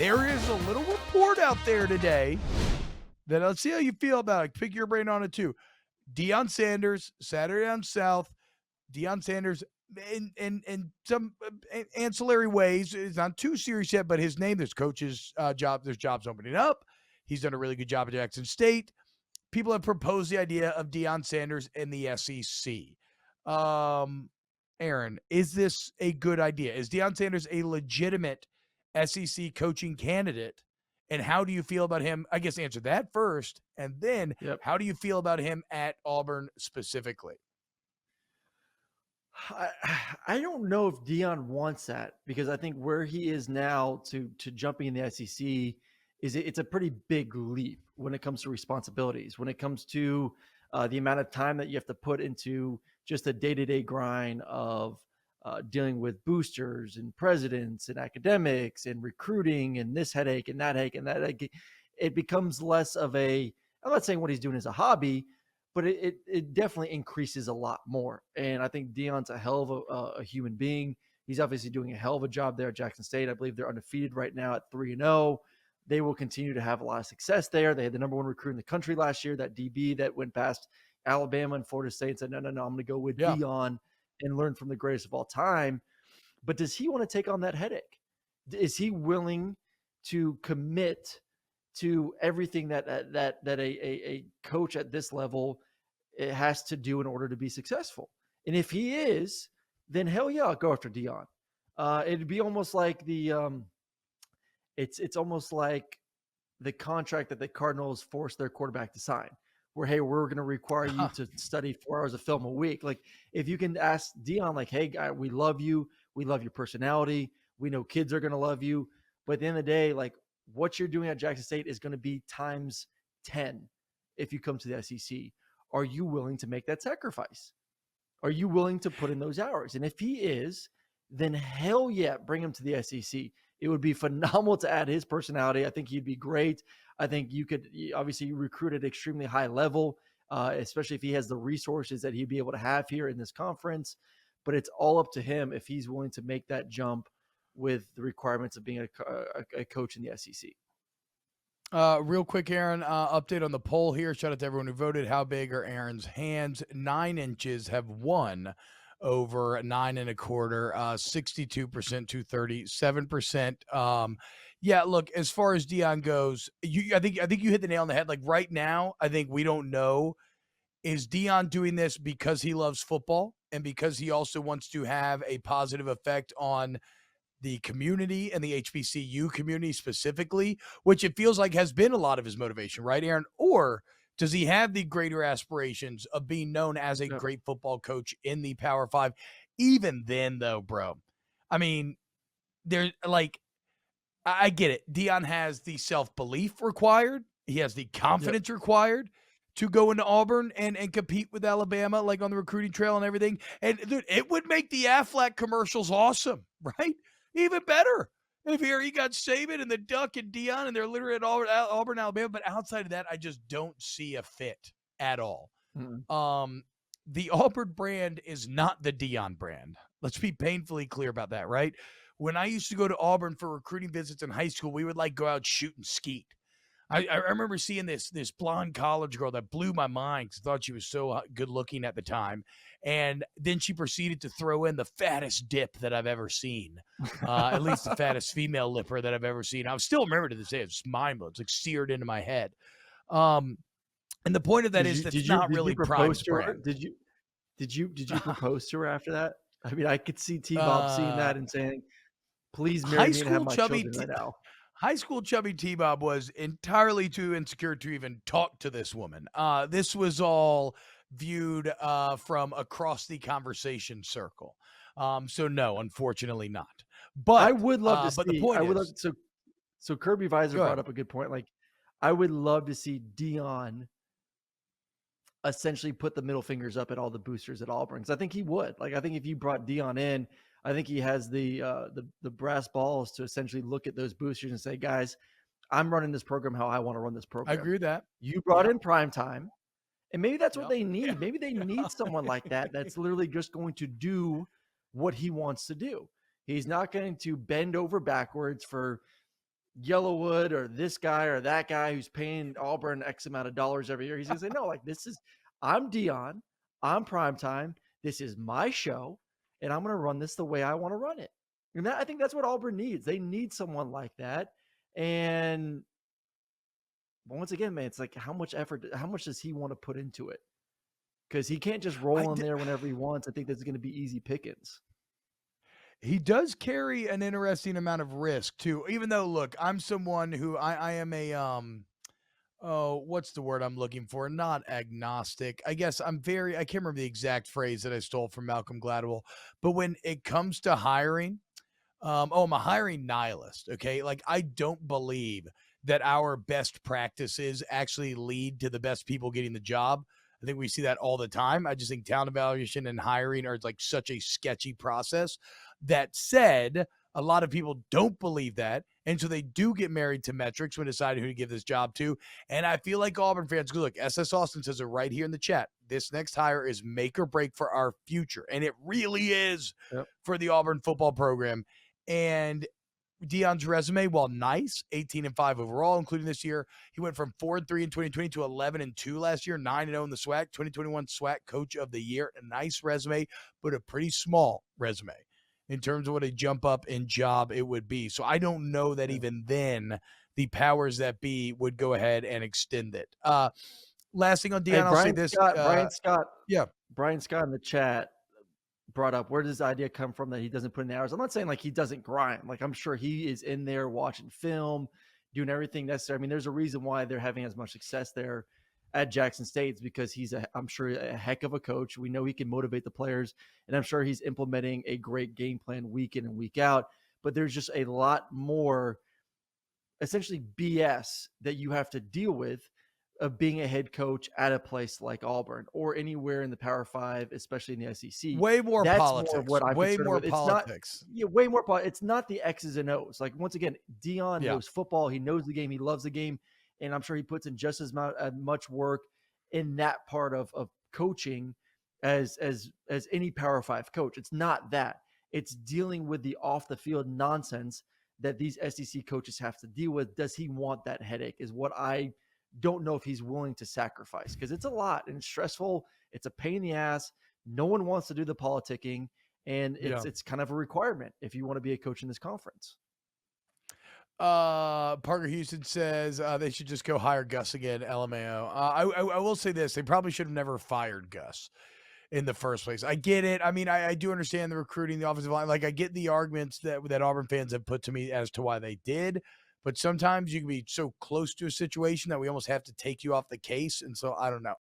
There is a little report out there today that let's see how you feel about it. Pick your brain on it too. Deion Sanders, Saturday Down South. Deion Sanders in some ancillary ways. It's not too serious yet, but his name, there's coaches' job, there's jobs opening up. He's done a really good job at Jackson State. People have proposed the idea of Deion Sanders in the SEC. Aaron, is this a good idea? Is Deion Sanders a legitimate SEC coaching candidate? And how do you feel about him? I guess answer that first. And then how do you feel about him at Auburn specifically? I don't know if Deion wants that, because I think where he is now to jumping in the SEC it's a pretty big leap when it comes to responsibilities, when it comes to the amount of time that you have to put into just a day-to-day grind of dealing with boosters and presidents and academics and recruiting and this headache and that headache and that headache. It becomes less of a, I'm not saying what he's doing is a hobby, but it definitely increases a lot more. And I think Deion's a hell of a human being. He's obviously doing a hell of a job there at Jackson State. I believe they're undefeated right now at 3-0. They will continue to have a lot of success there. They had the number one recruit in the country last year, that DB that went past Alabama and Florida State and said, no, I'm going to go with Deion and learn from the greatest of all time. But does he want to take on that headache? Is he willing to commit to everything that a coach at this level has to do in order to be successful? And if he is, then hell yeah, I'll go after Deion. It'd be almost like it's almost like the contract that the Cardinals forced their quarterback to sign, where, hey, we're going to require you to study 4 hours of film a week. Like, if you can ask Deion, like, hey, guy, we love you. We love your personality. We know kids are going to love you. But at the end of the day, like, what you're doing at Jackson State is going to be times 10 if you come to the SEC. Are you willing to make that sacrifice? Are you willing to put in those hours? And if he is, then hell yeah, bring him to the SEC. It would be phenomenal to add his personality. I think he'd be great. I think you could obviously recruit at extremely high level, especially if he has the resources that he'd be able to have here in this conference. But it's all up to him if he's willing to make that jump with the requirements of being a coach in the SEC. Real quick, Aaron, update on the poll here. Shout out to everyone who voted. How big are Aaron's hands? 9 inches have won over 9 1/4, 62% to 37%. Yeah, look, as far as Deion goes, I think you hit the nail on the head. Like, right now, I think we don't know, is Deion doing this because he loves football and because he also wants to have a positive effect on the community and the HBCU community specifically, which it feels like has been a lot of his motivation, right, Aaron? Or does he have the greater aspirations of being known as a great football coach in the Power 5? Even then, though, bro, I mean, there's like, I get it. Deion has the self-belief required. He has the confidence required to go into Auburn and compete with Alabama, like on the recruiting trail and everything. And dude, it would make the Aflac commercials awesome, right? Even better if here he got Saban and the Duck and Deion and they're literally at Auburn, Alabama. But outside of that, I just don't see a fit at all. Mm-hmm. The Auburn brand is not the Deion brand. Let's be painfully clear about that, right? When I used to go to Auburn for recruiting visits in high school, we would like go out shoot and skeet. I remember seeing this blonde college girl that blew my mind because I thought she was so good looking at the time. And then she proceeded to throw in the fattest dip that I've ever seen, at least the fattest female lipper that I've ever seen. I still remember to this day. It's mind-blowing. It's like seared into my head. And the point of that is that's not really Prime's brand. Did you propose to her after that? I mean, I could see T-Bob seeing that and saying, please marry me and have my children right now. High school chubby T-Bob was entirely too insecure to even talk to this woman. This was all viewed from across the conversation circle. So no, unfortunately not. But I would love to see. The point so Kirby Visor brought up a good point. Like, I would love to see Deion essentially put the middle fingers up at all the boosters at Auburn. Because I think he would. Like, I think if you brought Deion in, I think he has the brass balls to essentially look at those boosters and say, guys, I'm running this program how I want to run this program. I agree with that. You brought in prime time, and maybe that's what they need. Yeah. Maybe they need someone like that that's literally just going to do what he wants to do. He's not going to bend over backwards for Yellowwood or this guy or that guy who's paying Auburn X amount of dollars every year. He's gonna say, no, like I'm Deion, I'm primetime. This is my show, and I'm gonna run this the way I want to run it. And I think that's what Auburn needs. They need someone like that. And once again, man, it's like how much effort, how much does he want to put into it? Because he can't just roll in there whenever he wants. I think that's going to be easy pickings. He does carry an interesting amount of risk too. Even though, look, I'm someone who I am a oh, what's the word I'm looking for? Not agnostic. I guess I can't remember the exact phrase that I stole from Malcolm Gladwell. But when it comes to hiring, I'm a hiring nihilist. Okay. Like, I don't believe that our best practices actually lead to the best people getting the job. I think we see that all the time. I just think talent evaluation and hiring are like such a sketchy process. That said, a lot of people don't believe that. And so they do get married to metrics when deciding who to give this job to. And I feel like Auburn fans, look, SS Austin says it right here in the chat. This next hire is make or break for our future. And it really is for the Auburn football program. And Deion's resume, while nice, 18-5 overall, including this year, he went from 4-3 in 2020 to 11-2 last year, 9-0 in the SWAC, 2021 SWAC Coach of the Year. A nice resume, but a pretty small resume in terms of what a jump up in job it would be. So I don't know that even then the powers that be would go ahead and extend it. Last thing on Deion, I'll say this. Brian Scott in the chat brought up, where does this idea come from that he doesn't put in the hours? I'm not saying like he doesn't grind. Like, I'm sure he is in there watching film, doing everything necessary. I mean, there's a reason why they're having as much success there at Jackson State. It's because I'm sure a heck of a coach. We know he can motivate the players, and I'm sure he's implementing a great game plan week in and week out. But there's just a lot more essentially BS that you have to deal with of being a head coach at a place like Auburn or anywhere in the Power Five, especially in the SEC. Way more That's politics. More what I'm way more with. politics. Way more. It's not the X's and O's. Like, once again, Deion knows football. He knows the game. He loves the game, and I'm sure he puts in just as much work in that part of coaching as any Power Five coach. It's not that. It's dealing with the off the field nonsense that these SEC coaches have to deal with. Does he want that headache? Is what I don't know if he's willing to sacrifice, because it's a lot and it's stressful. It's a pain in the ass. No one wants to do the politicking, and it's kind of a requirement if you want to be a coach in this conference. Parker Houston says they should just go hire Gus again. LMAO. I will say this: they probably should have never fired Gus in the first place. I get it. I mean, I do understand the recruiting, the offensive line. Like, I get the arguments that Auburn fans have put to me as to why they did. But sometimes you can be so close to a situation that we almost have to take you off the case. And so I don't know.